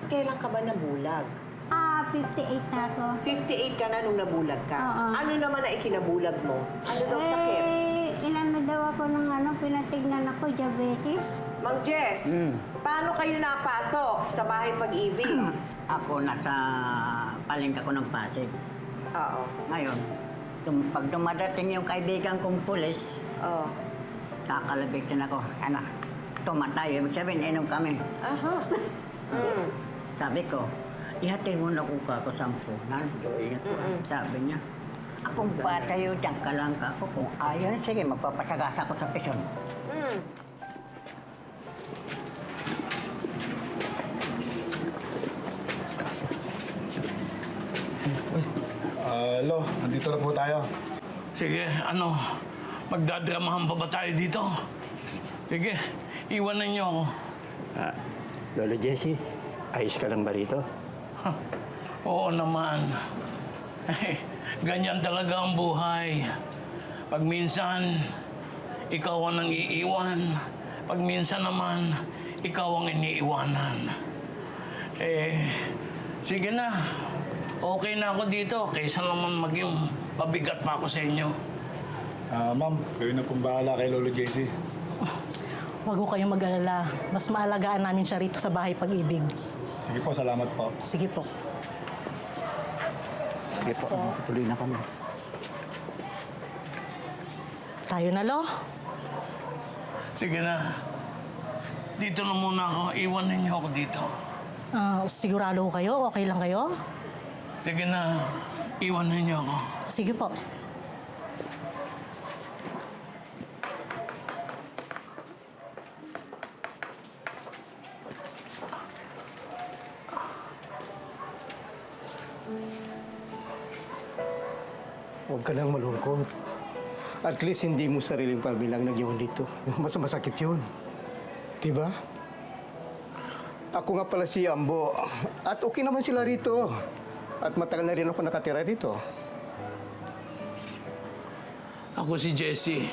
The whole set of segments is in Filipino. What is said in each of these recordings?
kailan ka ba nabulag? 58 na ako. 58 ka na nung nabulag ka? Oo. Ano naman ang ikinabulag mo? Ano daw sakit? Inano daw ako ng pinatignan ako, diabetes. Mang Jess, paano kayo napasok sa bahay pag-ibig? Ako nasa palengke ko ng Pasig. Oo. Ngayon, pag dumadating yung kaibigan kong pulis, Oo. kakalabitin ako. Ano, tumatay. Ibig sabihin, inom kami. Aha. Sabi ko, ihatid mo na ko ako 10. Ingat ko. Sabi niya, akong patayo dyan ka lang ka ako. Kung ayaw, sige, magpapasagasa ko sa pison. Hello, nandito na po tayo. Sige, magdadramahan pa ba tayo dito? Sige, iwanan niyo ako. Lolo Jesse, ayos ka lang ba rito? Oo naman. Ganyan talaga ang buhay. Pag minsan, ikaw ang nangiiwan. Pag minsan naman, ikaw ang iniiwanan. Sige na. Okay na ako dito. Kaysa naman maging pabigat pa ako sa inyo. Ma'am, kayo na pong bahala kay Lolo Jesse. Huwag ko kayong mag-alala. Mas maalagaan namin siya rito sa bahay pag-ibig. Sige po, salamat po. Sige po. Sige po, tuloy na kami. Tayo na, Lo. Sige na. Dito na muna ako. Iwanan niyo ako dito. Sigurado ko kayo? Okay lang kayo? Sige na. Iwanan niyo ako. Sige po. Huwag ka lang malungkot. At least hindi mo sariling pamilang nag-iwan dito. Mas masakit yun. Diba? Ako nga pala si Ambo. At okay naman sila rito. At matagal na rin ako nakatira dito. Ako si Jesse.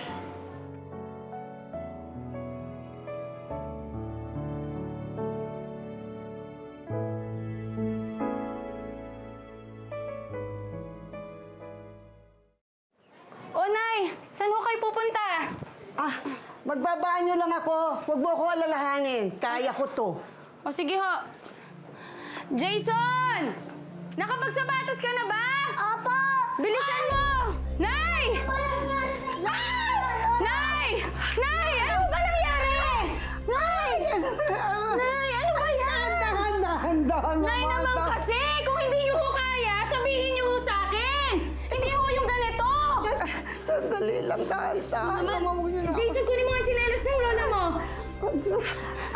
O, Nay! Saan ho kayo pupunta? Magbabanyo lang ako. Huwag mo ako alalahanin. Kaya ko to. O, sige ho. Jason! Nakapagsapatos ka na ba? Opo! Bilisan mo! Nay! Nay! Nay! Ano ba nangyari? Nay! Nay! Ano ba yan? Dahan-dahan Nay naman kasi! Kung hindi niyo ho kaya, sabihin niyo ho sa akin! Hindi ho yung ganito! Sandali lang, dahan-dahan. Jason, kunin mo ang tsinelas ng lola mo.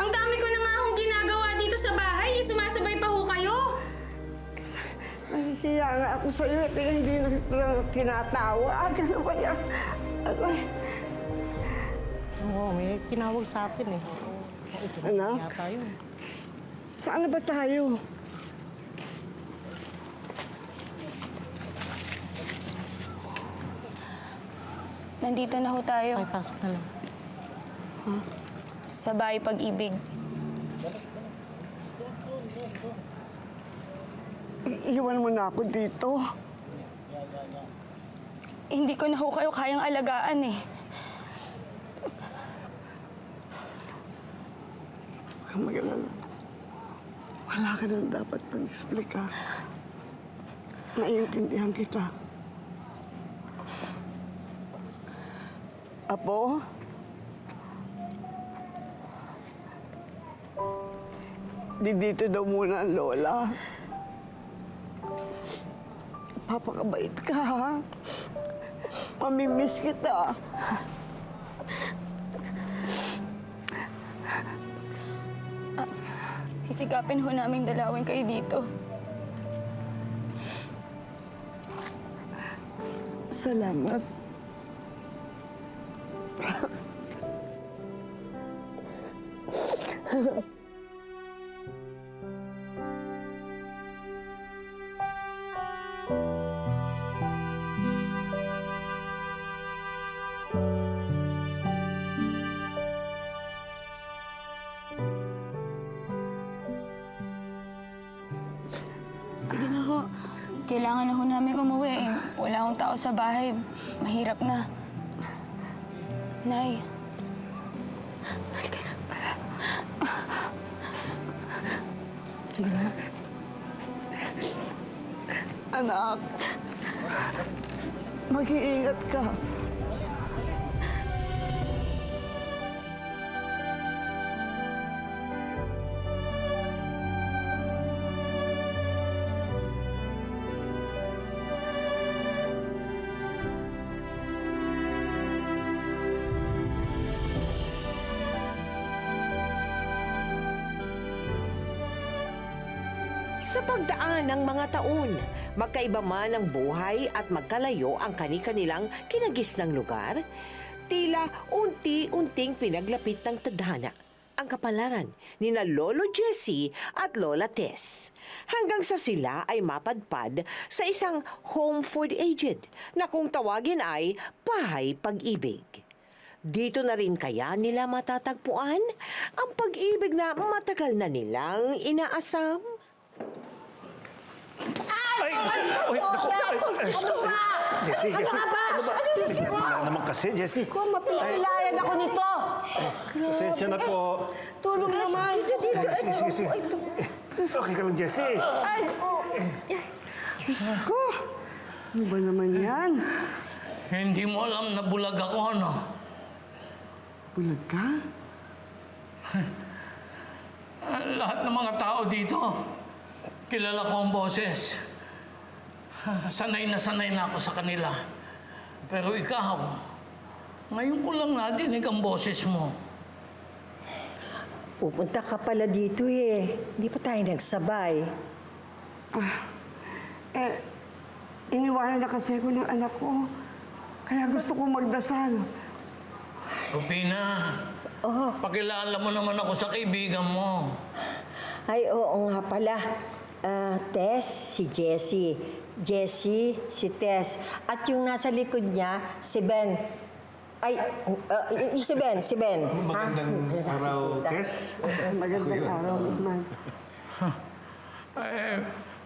Ang dami ko na nga hong ginagawa dito sa bahay. Sumasabay pa ho kayo. Nahihiya nga ako sa'yo. Hindi na tinatawag. Ano ba yan? Oo, may tinawag sa atin eh. Anak? Yata yun. Saan na ba tayo? Nandito na ho tayo. Ay, pasok na lang. Sa bahay pag-ibig. Iwan mo na ako dito. Hindi ko na ho kayo kayang alagaan eh. Huwag kang mag-alala. Wala ka nang dapat pag-explica. Naiintindihan kita. Apo? Dito daw muna ang lola. Papakabait ka, ha? Mamimiss kita. Sisikapin ho namin dalawin kayo dito. Salamat. Kailangan na ho namin umuwi. Wala akong tao sa bahay. Mahirap na. Nay. Halika na. Sige na. Anak, mag-iingat ka. Sa pagdaan ng mga taon, magkaiba man ang buhay at magkalayo ang kani-kanilang kinagisnang lugar, tila unti-unting pinaglapit ng tadhana ang kapalaran ni na Lolo Jesse at Lola Tess. Hanggang sa sila ay mapadpad sa isang home for the aged na kung tawagin ay Bahay Pag-ibig. Dito na rin kaya nila matatagpuan ang pag-ibig na matagal na nilang inaasam? Jessie, Jessie. Ano ba? Wala naman kasi, Jessie. Kung mapipilayan ako nito. Pasensya na po. Tulong naman. Sige, sige. Okay ka lang, Jessie. Diyos ko. Ano ba naman yan? Hindi mo alam na bulag ako, ano? Bulag ka? Lahat ng mga tao dito, kilala ko ang boses. Sanay na ako sa kanila. Pero ikaw, ngayon ko lang nadinig ang boses mo. Pupunta ka pala dito eh. Hindi pa tayo nagsabay. Iniwanan na kasi ako ng anak ko. Kaya gusto kong magdasal. Rupina, pakilala mo naman ako sa kaibigan mo. Ay, oo nga pala. Tess, si Jessie. Jessie, si Tess. At yung nasa likod niya, si Ben. Ay, si Ben. Magandang araw, Tess. Magandang araw naman.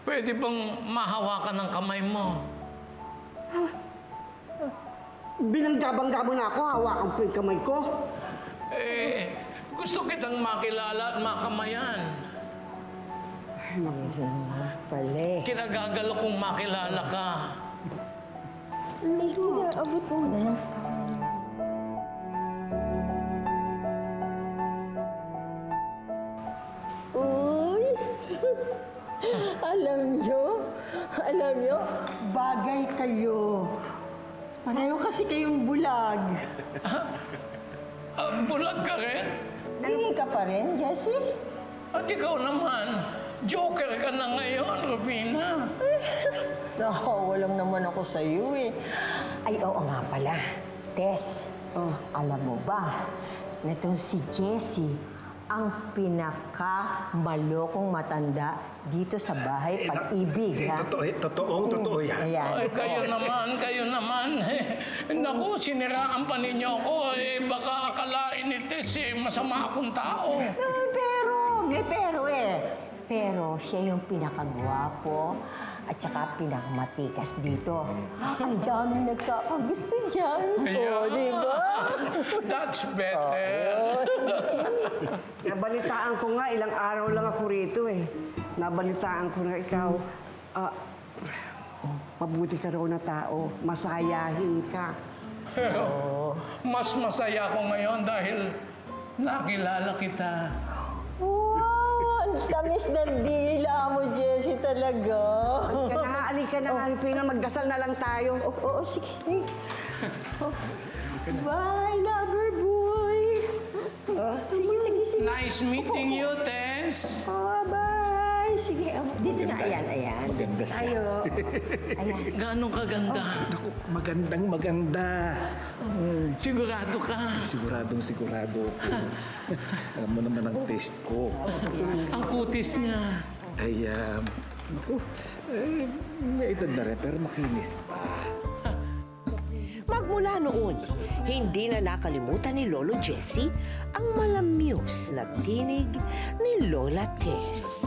Pwede bang mahawakan ng kamay mo? Binanggabangga mo na ako, hawakan po yung kamay ko. Gusto kitang makilala at makamayan. Pala. Kinagagalo kong makilala ka. Abot mo na yung Uy! Alam nyo, bagay kayo. Pareho kasi kayong bulag. Bulag ka rin? Hindi ka pa rin, Jessie? At ikaw naman, joker ka na ngayon, Rufina. Nakawa lang naman ako sa iyo eh. Ay, oo nga pala. Tess, alam mo ba, nitong si Jessie, ang pinakamalokong matanda dito sa Bahay Pag-ibig, ha? Totoo yan. Ayan. Ay, kayo naman. Naku, siniraan pa ninyo ako. Baka akalain ni Tess, masama akong tao. Pero siya yung pinakagwapo at saka pinakamatikas dito. Ang daming nagkakagusto dyan. Di ba? That's better. Nabalitaan ko nga, ilang araw lang ako rito eh. Nabalitaan ko na ikaw, mabuti ka raw na tao, masayahin ka. Pero mas masaya ako ngayon dahil nakilala kita. Wow! Ang tamis ng dila mo, Jessie, talaga. Alika na, Pina, magdasal na lang tayo. Oo, sige. Bye, lover boy. Sige. Nice meeting you, Tess. Bye. Sige, dito na. Ayan. Maganda siya. Tayo. Ayan. Gano'ng kaganda? Naku, maganda. Sigurado ka. Sigurado ko. Alam mo naman ang taste ko. Ang kutis niya. Ay, naku, may edad na rin, pero makinis pa. Magmula noon, hindi na nakalimutan ni Lolo Jesse ang malamyos na tinig ni Lola Tess.